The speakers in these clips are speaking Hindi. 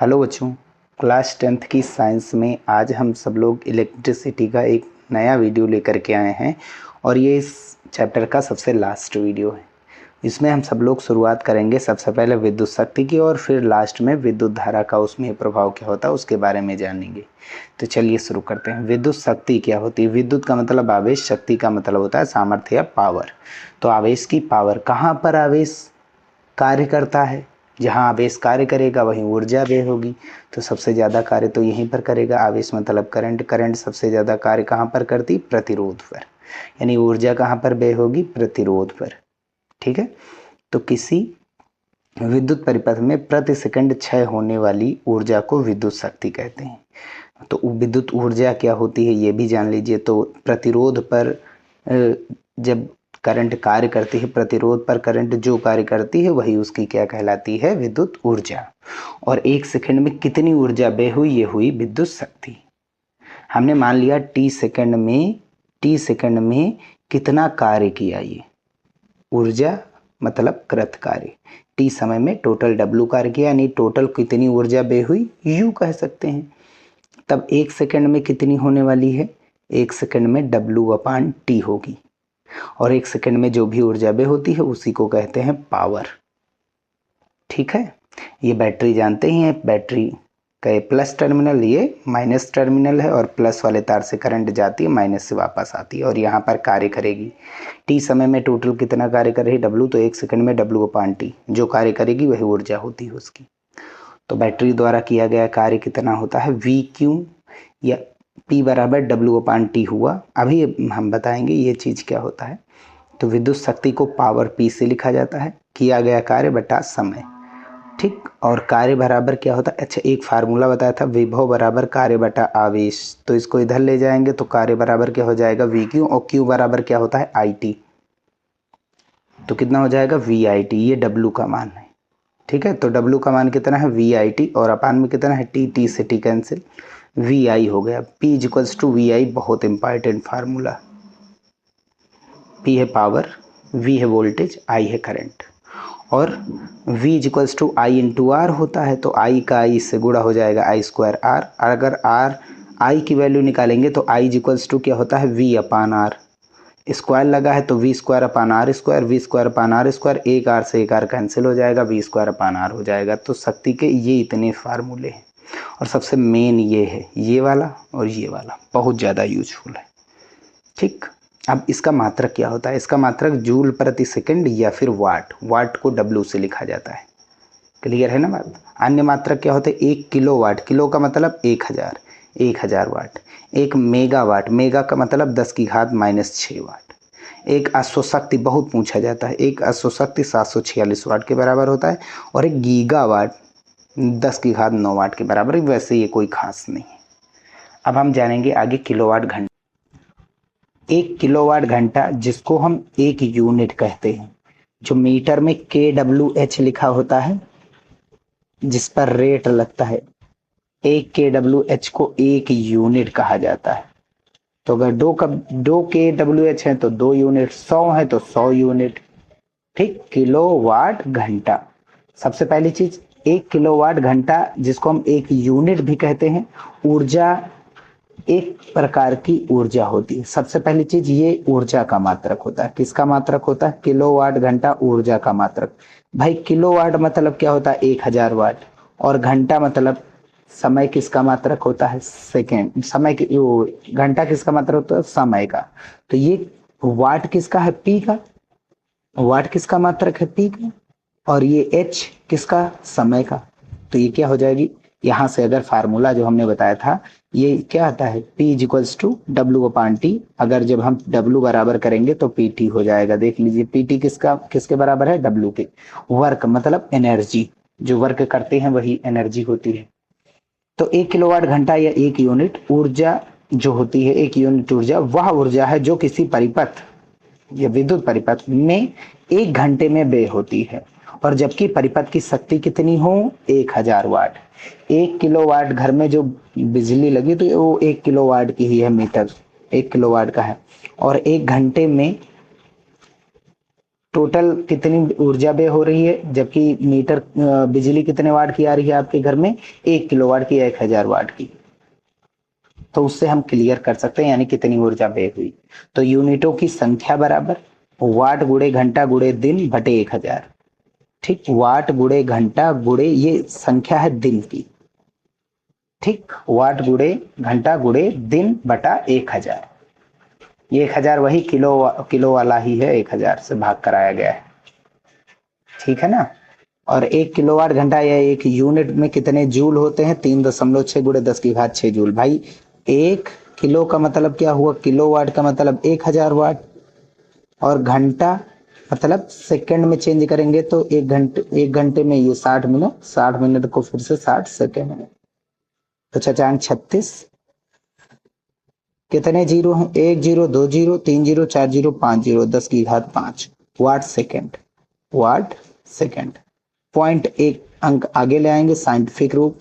हेलो बच्चों, क्लास 10th की साइंस में आज हम सब लोग इलेक्ट्रिसिटी का एक नया वीडियो लेकर के आए हैं और ये इस चैप्टर का सबसे लास्ट वीडियो है। इसमें हम सब लोग शुरुआत करेंगे सबसे पहले विद्युत शक्ति की और फिर लास्ट में विद्युत धारा का उसमें प्रभाव क्या होता है उसके बारे में जानेंगे। तो चलिए शुरू करते हैं। विद्युत शक्ति क्या होती है? विद्युत का मतलब आवेश, शक्ति का मतलब होता है सामर्थ्य या पावर। तो आवेश की पावर, कहाँ पर आवेश कार्य करता है? जहाँ आवेश कार्य करेगा वहीं ऊर्जा व्यय होगी। तो सबसे ज़्यादा कार्य तो यहीं पर करेगा। आवेश मतलब करंट, करंट सबसे ज़्यादा कार्य कहाँ पर करती? प्रतिरोध पर। यानी ऊर्जा कहाँ पर व्यय होगी? प्रतिरोध पर। ठीक है। तो किसी विद्युत परिपथ में प्रति सेकंड क्षय होने वाली ऊर्जा को विद्युत शक्ति कहते हैं। तो विद्युत ऊर्जा क्या होती है ये भी जान लीजिए। तो प्रतिरोध पर जब करंट कार्य करती है, प्रतिरोध पर करंट जो कार्य करती है वही उसकी क्या कहलाती है? विद्युत ऊर्जा। और एक सेकंड में कितनी ऊर्जा व्यय हुई? ये हुई विद्युत शक्ति। हमने मान लिया टी सेकंड में कितना कार्य किया। ये ऊर्जा मतलब कृत कार्य। टी समय में टोटल डब्ल्यू कार्य किया, यानी टोटल कितनी ऊर्जा व्यय हुई यू कह सकते हैं। तब एक सेकंड में कितनी होने वाली है? एक सेकंड में W/T होगी। और एक सेकंड में जो भी ऊर्जा व्यय होती है उसी को कहते हैं पावर। ठीक है। ये बैटरी जानते ही हैं, बैटरी का प्लस टर्मिनल, ये माइनस टर्मिनल है और प्लस वाले तार से करंट जाती है, माइनस से वापस आती है और यहाँ पर कार्य करेगी। टी समय में टोटल कितना कार्य कर रही है? W। तो एक सेकंड में W/T जो कार्य करेगी वही ऊर्जा होती है उसकी। तो बैटरी द्वारा किया गया कार्य कितना होता है? VQ या P बराबर W/T हुआ। अभी हम बताएंगे ये चीज क्या होता है। तो विद्युत शक्ति को पावर P से लिखा जाता है, किया गया कार्य बटा समय। ठीक। और कार्य बराबर क्या होता है? अच्छा, एक फार्मूला बताया था, विभव बराबर कार्य बटा आवेश। तो इसको इधर ले जाएंगे तो कार्य बराबर क्या हो जाएगा? VQ। और Q बराबर क्या होता है? IT। तो कितना हो जाएगा? VIT। ये W का मान है। ठीक है। तो W का मान कितना है? VIT। और अपान में कितना है? T से T कैंसिल, VI हो गया। P = VI। बहुत इंपॉर्टेंट फार्मूला। P है पावर, V है वोल्टेज, I है करंट। और V = I × R होता है। तो I का I से गुणा हो जाएगा I² R। अगर R I की वैल्यू निकालेंगे तो I = क्या होता है? V/R। स्क्वायर लगा है तो V²/R², V²/R²। एक R से एक R कैंसिल हो जाएगा, V²/R हो जाएगा। तो शक्ति के ये इतने फार्मूले हैं और सबसे मेन ये है, ये वाला और ये वाला बहुत ज़्यादा यूजफुल है। ठीक। अब इसका मात्रक क्या होता है? इसका मात्रक जूल प्रति सेकंड या फिर वाट। वाट को W से लिखा जाता है। क्लियर है ना बात? अन्य मात्रक क्या होते हैं? 1 किलोवाट। किलो का मतलब 1000, 1000 वाट। 1 मेगावाट, मेगा का मतलब 10⁻⁻6 वाट। एक अश्वशक्ति बहुत पूछा जाता है, एक अश्वशक्ति 746 वाट के बराबर होता है। और एक गीगावाट 10⁹ वाट के बराबर। वैसे ये कोई खास नहीं है। अब हम जानेंगे आगे किलोवाट घंटा। 1 किलोवाट घंटा जिसको हम 1 यूनिट कहते हैं, जो मीटर में kWh लिखा होता है, जिस पर रेट लगता है। 1 kWh को 1 यूनिट कहा जाता है। तो अगर 2 kWh है तो 2 यूनिट, 100 है तो 100 यूनिट। ठीक। किलोवाट घंटा, सबसे पहली चीज 1 किलोवाट घंटा जिसको हम 1 यूनिट भी कहते हैं। ऊर्जा एक प्रकार की ऊर्जा होती है। सबसे पहली चीज ये ऊर्जा का मात्रक होता है। किसका मात्रक होता है? किलोवाट घंटा ऊर्जा का मात्रक। भाई किलोवाट मतलब क्या होता है? 1000 वाट। और घंटा मतलब समय किसका मात्रक होता है? सेकेंड। समय की घंटा किसका मात्रक होता है? समय का। तो ये वाट किसका है? P का। वाट किसका मात्रक है? P का। और ये H किसका? समय का। तो ये क्या हो जाएगी? यहां से अगर फार्मूला जो हमने बताया था ये क्या आता है? P = W/T। अगर जब हम W बराबर करेंगे तो PT हो जाएगा। देख लीजिए PT किसके बराबर है? W के। वर्क मतलब एनर्जी, जो वर्क करते हैं वही एनर्जी होती है। तो 1 किलोवाट घंटा या 1 यूनिट ऊर्जा जो होती है, 1 यूनिट ऊर्जा वह ऊर्जा है जो किसी परिपथ या विद्युत परिपथ में 1 घंटे में व्यय होती है। और जबकि परिपथ की शक्ति कितनी हो? 1000 वाट। 1 किलोवाट घर में जो बिजली लगी तो वो 1 किलोवाट की ही है, मीटर 1 किलोवाट का है। और 1 घंटे में टोटल कितनी ऊर्जा व्यय हो रही है, जबकि मीटर बिजली कितने वाट की आ रही है आपके घर में, 1 किलोवाट की या 1000 वाट की। तो उससे हम क्लियर कर सकते हैं यानी कितनी ऊर्जा व्यय हुई। तो यूनिटों की संख्या बराबर वाट गुणे घंटा गुणे दिन बटे 1000। ठीक, वाट गुणे घंटा गुणे ये संख्या है दिन की। ठीक, वाट गुणे घंटा गुणे दिन बटा 1000। ये 1000 वही किलो वाला ही है, 1000 से भाग कराया गया है। ठीक है ना। और 1 किलोवाट घंटा या 1 यूनिट में कितने जूल होते हैं, 3.6 गुणे 10⁶ जूल। भाई 1 किलो का मतलब क्या हुआ, किलोवाट का मतलब 1000 वाट, और घंटा मतलब सेकंड में चेंज करेंगे तो 1 घंटे में ये 60 मिनट, 60 मिनट को फिर से 60 सेकंड। तो 36 कितने जीरो हैं, 1 0 2 0 3 0 4 0 5 0 10⁵ watt second. Watt second. Point एक अंक आगे ले आएंगे, साइंटिफिक रूप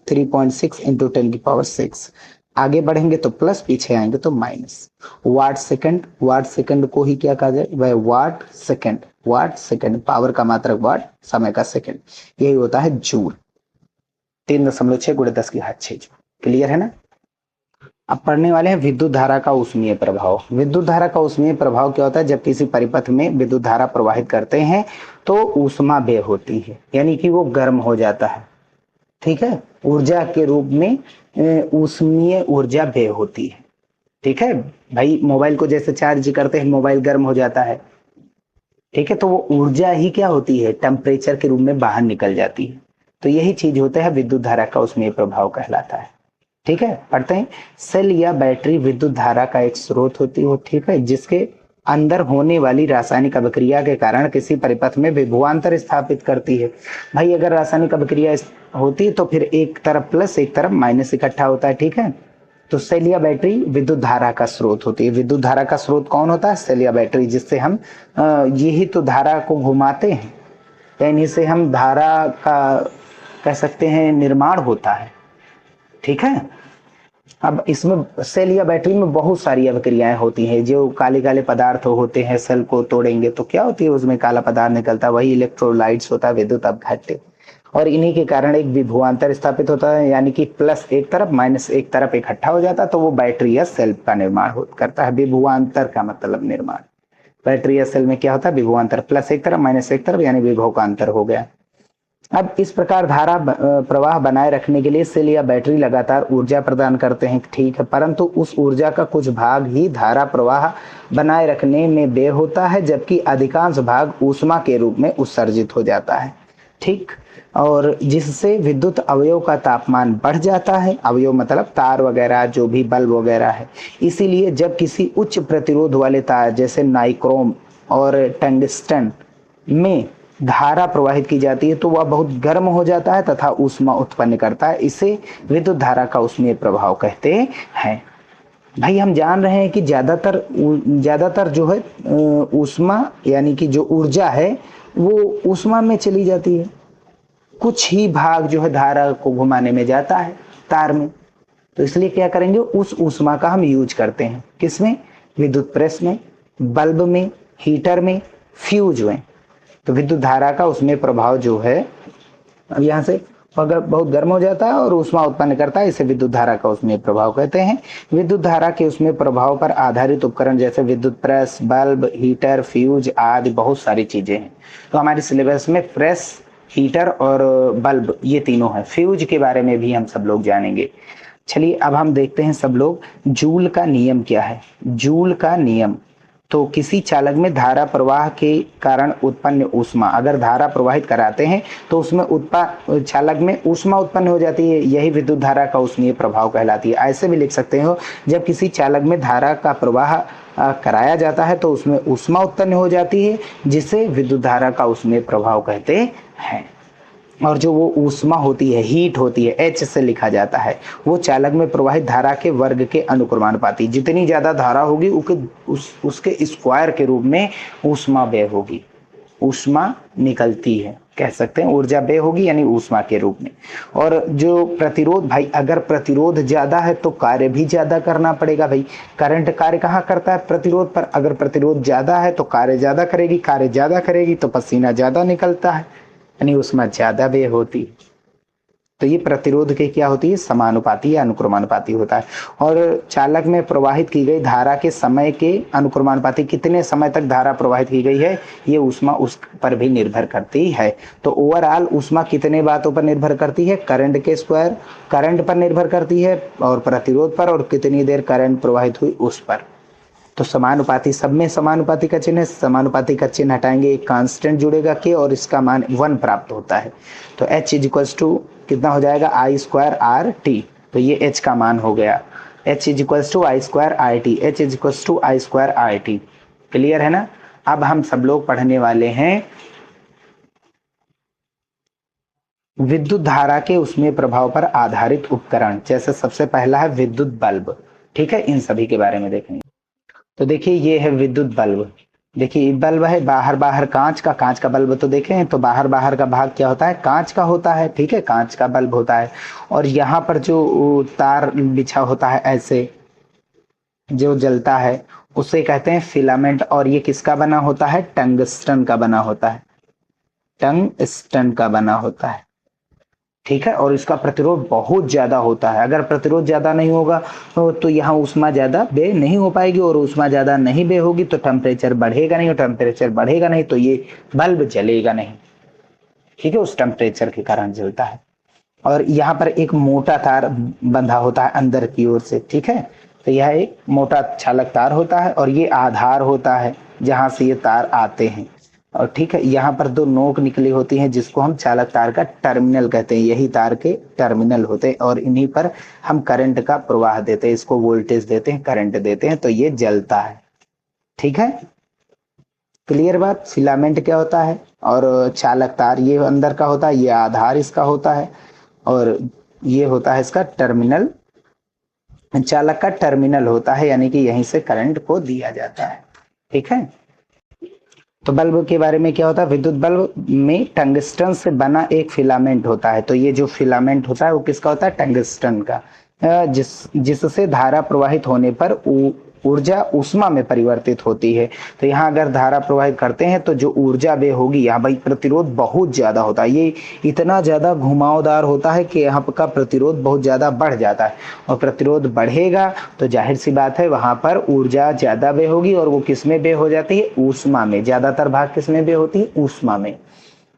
3.6 इंटू 10⁶। आगे बढ़ेंगे तो प्लस, पीछे आएंगे तो minus. Watt second, watt second को ही क्या कहा जाए वह watt second. Watt second, power का मात्रक वाट, समय का सेकंड, यही होता है जूल। 3.6 गुणे 10⁶ जूल। क्लियर है ना। अब पढ़ने वाले हैं विद्युत धारा का ऊष्मीय प्रभाव। विद्युत धारा का ऊष्मीय प्रभाव क्या होता है, जब किसी परिपथ में विद्युत धारा प्रवाहित करते हैं तो ऊष्मा व्यय होती है, यानी कि वो गर्म हो जाता है। ठीक है, ऊर्जा के रूप में ऊष्मीय ऊर्जा व्यय होती है। ठीक है भाई, मोबाइल को जैसे चार्ज करते हैं मोबाइल गर्म हो जाता है। ठीक है, तो वो ऊर्जा ही क्या होती है, टेम्परेचर के रूप में बाहर निकल जाती है। तो यही चीज होता है विद्युत धारा का ऊष्मीय प्रभाव कहलाता है। ठीक है, पढ़ते हैं। सेल या बैटरी विद्युत धारा का एक स्रोत होती है, ठीक है, जिसके अंदर होने वाली रासायनिक अभिक्रिया के कारण किसी परिपथ में विभवांतर स्थापित करती है। भाई अगर रासायनिक अभिक्रिया होती है तो फिर एक तरफ प्लस एक तरफ माइनस इकट्ठा होता है। ठीक है, तो सेल या बैटरी विद्युत धारा का स्रोत होती है। विद्युत धारा का स्रोत कौन होता है, सेल या बैटरी, जिससे हम यही तो धारा को घुमाते हैं, यानी से हम धारा का कह सकते हैं निर्माण होता है। ठीक है, अब इसमें सेल या बैटरी में बहुत सारी अभिक्रियाएं होती हैं। जो काले काले पदार्थ होते हैं, सेल को तोड़ेंगे तो क्या होती है, उसमें काला पदार्थ निकलता है, वही इलेक्ट्रोलाइट्स होता है, विद्युत अपघट्य। और इन्हीं के कारण एक विभवांतर स्थापित होता है, यानी कि प्लस एक तरफ माइनस एक तरफ इकट्ठा हो जाता है, तो वो बैटरी या सेल का निर्माण करता है। विभवांतर का मतलब निर्माण। बैटरी या सेल में क्या होता है, विभवांतर, प्लस एक तरफ माइनस एक तरफ, यानी विभव का अंतर हो गया। अब इस प्रकार धारा प्रवाह बनाए रखने के लिए सेल या बैटरी लगातार ऊर्जा प्रदान करते हैं। ठीक है, परंतु उस ऊर्जा का कुछ भाग ही धारा प्रवाह बनाए रखने में व्यय होता है, जबकि अधिकांश भाग ऊष्मा के रूप में उत्सर्जित हो जाता है। ठीक, और जिससे विद्युत अवयव का तापमान बढ़ जाता है। अवयव मतलब तार वगैरह, जो भी बल्ब वगैरह है। इसीलिए जब किसी उच्च प्रतिरोध वाले तार जैसे नाइक्रोम और टंगस्टन में धारा प्रवाहित की जाती है तो वह बहुत गर्म हो जाता है तथा ऊष्मा उत्पन्न करता है। इसे विद्युत धारा का ऊष्मीय प्रभाव कहते हैं। भाई हम जान रहे हैं कि ज्यादातर जो है ऊष्मा यानी कि जो ऊर्जा है वो ऊष्मा में चली जाती है। कुछ ही भाग जो है धारा को घुमाने में जाता है तार में। तो इसलिए क्या करेंगे, उस ऊष्मा का हम यूज करते हैं किसमें, विद्युत प्रेस में, बल्ब में, हीटर में, फ्यूज में। तो विद्युत धारा का उसमें प्रभाव जो है, अब यहाँ से अगर बहुत गर्म हो जाता है और ऊष्मा उत्पन्न करता है, इसे विद्युत धारा का उसमें प्रभाव कहते हैं। विद्युत धारा के उसमें प्रभाव पर आधारित उपकरण जैसे विद्युत प्रेस, बल्ब, हीटर, फ्यूज आदि बहुत सारी चीजें हैं। तो हमारे सिलेबस में प्रेस, हीटर और बल्ब ये तीनों है। फ्यूज के बारे में भी हम सब लोग जानेंगे। चलिए अब हम देखते हैं सब लोग जूल का नियम क्या है। जूल का नियम, तो किसी चालक में धारा प्रवाह के कारण उत्पन्न ऊष्मा, अगर धारा प्रवाहित कराते हैं तो उसमें चालक में ऊष्मा उत्पन्न हो जाती है, यही विद्युत धारा का ऊष्मीय प्रभाव कहलाती है। ऐसे भी लिख सकते हो, जब किसी चालक में धारा का प्रवाह कराया जाता है तो उसमें ऊष्मा उत्पन्न हो जाती है, जिसे विद्युत धारा का ऊष्मीय प्रभाव कहते हैं। और जो वो ऊष्मा होती है, हीट होती है, H से लिखा जाता है, वो चालक में प्रवाहित धारा के वर्ग के अनुक्रमानुपाती। जितनी ज्यादा धारा होगी उसके स्क्वायर के रूप में ऊष्मा व्यय होगी, ऊष्मा निकलती है। कह सकते हैं, ऊर्जा व्यय होगी यानी ऊष्मा के रूप में। और जो प्रतिरोध भाई, अगर प्रतिरोध ज्यादा है तो कार्य भी ज्यादा करना पड़ेगा भाई। करंट कार्य कहाँ करता है? प्रतिरोध पर। अगर प्रतिरोध ज्यादा है तो कार्य ज्यादा करेगी, कार्य ज्यादा करेगी तो पसीना ज्यादा निकलता है यानी ऊष्मा ज्यादा व्यय होती है। तो ये प्रतिरोध के क्या होती है? समानुपाती या अनुक्रमानुपाती होता है। और चालक में प्रवाहित की गई धारा के समय के अनुक्रमानुपाती, कितने समय तक धारा प्रवाहित की गई है, ये ऊष्मा उस पर भी निर्भर करती है। तो ओवरऑल ऊष्मा कितने बातों पर निर्भर करती है? करंट के स्क्वायर, करंट पर निर्भर करती है, और प्रतिरोध पर, और कितनी देर करंट प्रवाहित हुई उस पर। तो समानुपाती, सब में समानुपाती का चिन्ह है, समानुपाती का चिन्ह हटाएंगे, एक कांस्टेंट जुड़ेगा के और इसका मान 1 प्राप्त होता है। तो H इज इक्वल्स टू कितना हो जाएगा? I square R T. तो ये H का मान हो गया, H is equals to I square I T, H is equals to I square I T. Clear है ना? अब हम सब लोग पढ़ने वाले हैं विद्युत धारा के उसमें प्रभाव पर आधारित उपकरण। जैसे सबसे पहला है विद्युत बल्ब, ठीक है, इन सभी के बारे में देखेंगे। तो देखिए ये है विद्युत बल्ब। देखिए बल्ब है, बाहर कांच का बल्ब तो देखे हैं, तो बाहर का भाग क्या होता है? कांच का होता है, ठीक है, कांच का बल्ब होता है। और यहाँ पर जो तार बिछा होता है ऐसे जो जलता है उसे कहते हैं फिलामेंट। और ये किसका बना होता है? टंगस्टन का बना होता है, टंगस्टन का बना होता है, ठीक है। और इसका प्रतिरोध बहुत ज्यादा होता है। अगर प्रतिरोध ज्यादा नहीं होगा तो यहाँ ऊष्मा ज्यादा व्यय नहीं हो पाएगी, और ऊष्मा ज्यादा नहीं व्यय होगी तो टेम्परेचर बढ़ेगा नहीं, और टेम्परेचर बढ़ेगा नहीं तो ये बल्ब जलेगा नहीं, ठीक है, उस टेम्परेचर के कारण जलता है। और यहाँ पर एक मोटा तार बंधा होता है अंदर की ओर से, ठीक है। तो यह एक मोटा चालक तार होता है, और ये आधार होता है जहां से ये तार आते हैं। और ठीक है, यहाँ पर 2 नोक निकली होती हैं जिसको हम चालक तार का टर्मिनल कहते हैं, यही तार के टर्मिनल होते हैं, और इन्हीं पर हम करंट का प्रवाह देते हैं, इसको वोल्टेज देते हैं, करंट देते हैं, तो ये जलता है, ठीक है। क्लियर बात? फिलामेंट क्या होता है, और चालक तार ये अंदर का होता है, ये आधार इसका होता है, और ये होता है इसका टर्मिनल, चालक का टर्मिनल होता है, यानी कि यहीं से करंट को दिया जाता है, ठीक है। तो बल्ब के बारे में क्या होता है? विद्युत बल्ब में टंगस्टन से बना एक फिलामेंट होता है। तो ये जो फिलामेंट होता है वो किसका होता है? टंगस्टन का, जिससे धारा प्रवाहित होने पर ऊर्जा ऊष्मा में परिवर्तित होती है। तो यहाँ अगर धारा प्रवाहित करते हैं तो जो ऊर्जा वे होगी, यहाँ भाई प्रतिरोध बहुत ज्यादा होता है, ये इतना ज्यादा घुमावदार होता है कि यहाँ का प्रतिरोध बहुत ज्यादा बढ़ जाता है। और प्रतिरोध बढ़ेगा तो जाहिर सी बात है वहां पर ऊर्जा ज्यादा वे होगी, और वो किस में वे हो जाती है? ऊष्मा में। ज्यादातर भाग किस में वे होती है? ऊष्मा में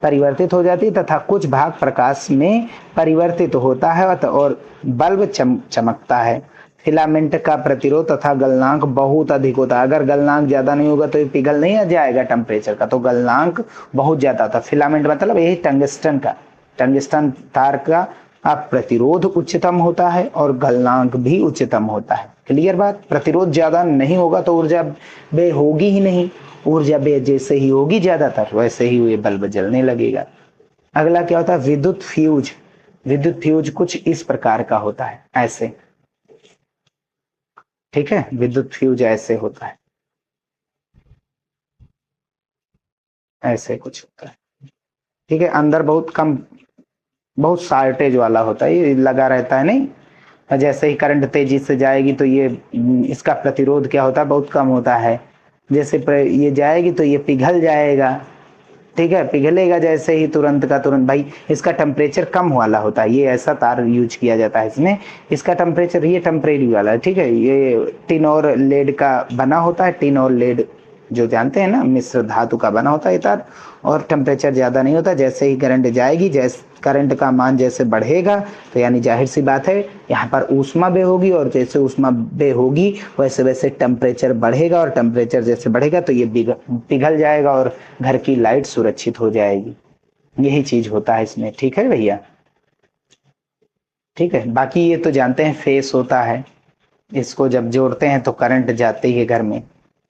परिवर्तित हो जाती है, तथा कुछ भाग प्रकाश में परिवर्तित होता है, और बल्ब चमकता है। फिलामेंट का प्रतिरोध तथा गलनांक बहुत अधिक होता है। अगर गलनांक ज्यादा नहीं होगा तो ये पिघल नहीं जाएगा टेम्परेचर का, तो गलनांक बहुत ज्यादा था। फिलामेंट मतलब यही टंगस्टन का, टंगस्टन तार का प्रतिरोध उच्चतम होता है और गलनांक भी उच्चतम होता है। क्लियर बात? प्रतिरोध ज्यादा नहीं होगा तो ऊर्जा व्यय होगी ही नहीं, ऊर्जा व्यय जैसे ही होगी ज्यादातर वैसे ही ये बल्ब जलने लगेगा। अगला क्या होता है? विद्युत फ्यूज। विद्युत फ्यूज कुछ इस प्रकार का होता है, ऐसे, ठीक है। विद्युत फ्यूज ऐसे होता है, ऐसे कुछ होता है, ठीक है। अंदर बहुत कम, बहुत शार्टेज वाला होता है, ये लगा रहता है नहीं। जैसे ही करंट तेजी से जाएगी तो ये इसका प्रतिरोध क्या होता है? बहुत कम होता है। जैसे ये जाएगी तो ये पिघल जाएगा, ठीक है, पिघलेगा जैसे ही तुरंत का तुरंत। भाई इसका टेम्परेचर कम वाला होता है, ये ऐसा तार यूज किया जाता है इसमें। इसका टेम्परेचर ये टेम्परेरी वाला है, ठीक है। ये टिन और लेड का बना होता है, टिन और लेड जो जानते हैं ना, मिश्र धातु का बना होता है तार, और टेम्परेचर ज्यादा नहीं होता। जैसे ही करंट जाएगी, जैसे करंट का मान जैसे बढ़ेगा तो यानी जाहिर सी बात है यहाँ पर ऊष्मा व्यय होगी, और जैसे ऊष्मा व्यय होगी वैसे वैसे टेम्परेचर बढ़ेगा, और टेम्परेचर जैसे बढ़ेगा तो ये पिघल जाएगा और घर की लाइट सुरक्षित हो जाएगी। यही चीज होता है इसमें, ठीक है भैया, ठीक है। बाकी ये तो जानते हैं फेस होता है, इसको जब जोड़ते हैं तो करंट जाते ही है घर में,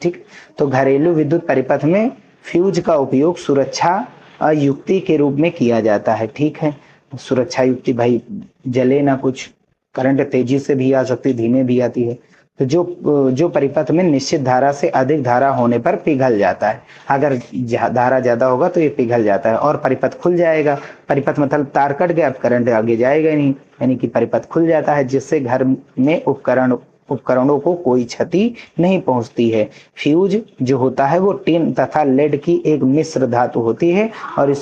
ठीक। तो घरेलू विद्युत परिपथ में फ्यूज का उपयोग सुरक्षा युक्ति के रूप में किया जाता है, ठीक है। सुरक्षा युक्ति, भाई जले ना कुछ, करंट तेजी से भी आ सकती, धीमे भी आती है, तो जो परिपथ में निश्चित धारा से अधिक धारा होने पर पिघल जाता है। अगर धारा ज्यादा होगा तो ये पिघल जाता है और परिपथ खुल जाएगा। परिपथ मतलब तार कट गया, अब करंट आगे जाएगा नहीं, यानी कि परिपथ खुल जाता है, जिससे घर में उपकरणों को कोई क्षति नहीं पहुंचती है। फ्यूज जो होता है वो टिन तथा लेड की एक मिश्र धातु होती है और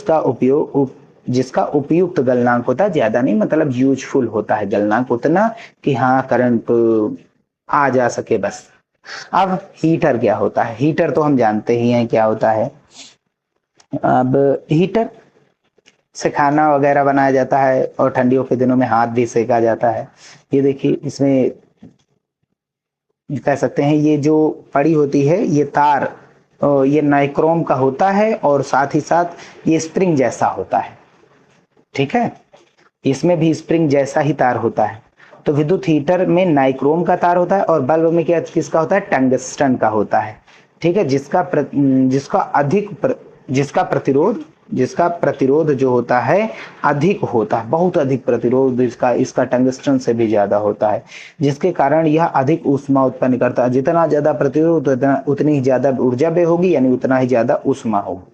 जिसका उपयुक्त गलनांक होता है, ज्यादा नहीं मतलब यूजफुल होता है गलनांक उतना कि हाँ करंट आ जा सके बस। अब हीटर क्या होता है? हीटर तो हम जानते ही हैं क्या होता है। अब हीटर से खाना वगैरह बनाया जाता है और ठंडियों के दिनों में हाथ भी सेका जाता है। ये देखिए, इसमें कह सकते हैं ये जो पड़ी होती है ये तार ये नाइक्रोम का होता है और साथ ही साथ ये स्प्रिंग जैसा होता है। ठीक है, इसमें भी स्प्रिंग जैसा ही तार होता है। तो विद्युत हीटर में नाइक्रोम का तार होता है और बल्ब में किसका होता है? टंगस्टन का होता है। ठीक है, जिसका प्रतिरोध जो होता है अधिक होता है, बहुत अधिक प्रतिरोध इसका टंगस्टन से भी ज्यादा होता है, जिसके कारण यह अधिक ऊष्मा उत्पन्न करता है। जितना ज्यादा प्रतिरोध उतनी ही ज्यादा ऊर्जा व्यय होगी, यानी उतना ही ज्यादा ऊष्मा होगी।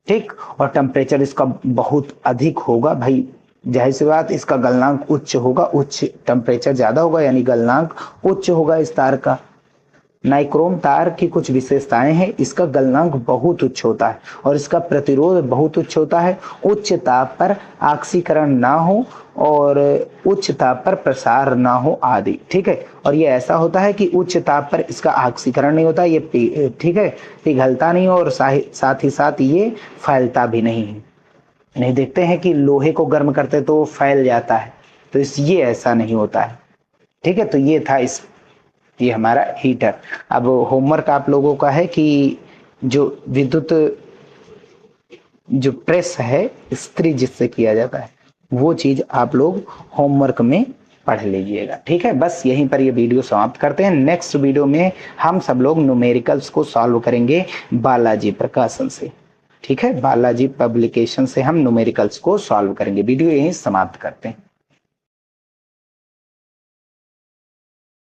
ठीक, और टेम्परेचर इसका बहुत अधिक होगा भाई, जाहिर सी बात इसका गलनांक उच्च होगा, उच्च टेम्परेचर ज्यादा होगा यानी गलनांक उच्च होगा इस तार का। नाइक्रोम तार की कुछ विशेषताएं हैं, इसका गलनांक बहुत उच्च होता है और इसका प्रतिरोध बहुत उच्च होता है। उच्च ताप पर ऑक्सीकरण ना हो और उच्च ताप पर प्रसार ना हो आदि। ठीक है, और ये ऐसा होता है कि उच्च ताप पर इसका ऑक्सीकरण नहीं होता, ये ठीक है पिघलता नहीं और साथ ही साथ ये फैलता भी नहीं है। नहीं, देखते हैं कि लोहे को गर्म करते तो वो फैल जाता है, तो ये ऐसा नहीं होता है। ठीक है, तो ये हमारा हीटर। अब होमवर्क आप लोगों का है कि जो विद्युत जो प्रेस है इस्त्री जिससे किया जाता है वो चीज आप लोग होमवर्क में पढ़ लीजिएगा। ठीक है, बस यहीं पर ये वीडियो समाप्त करते हैं। नेक्स्ट वीडियो में हम सब लोग न्यूमेरिकल्स को सॉल्व करेंगे बालाजी प्रकाशन से। ठीक है, बालाजी पब्लिकेशन से हम न्यूमेरिकल्स को सॉल्व करेंगे। वीडियो यहीं समाप्त करते हैं।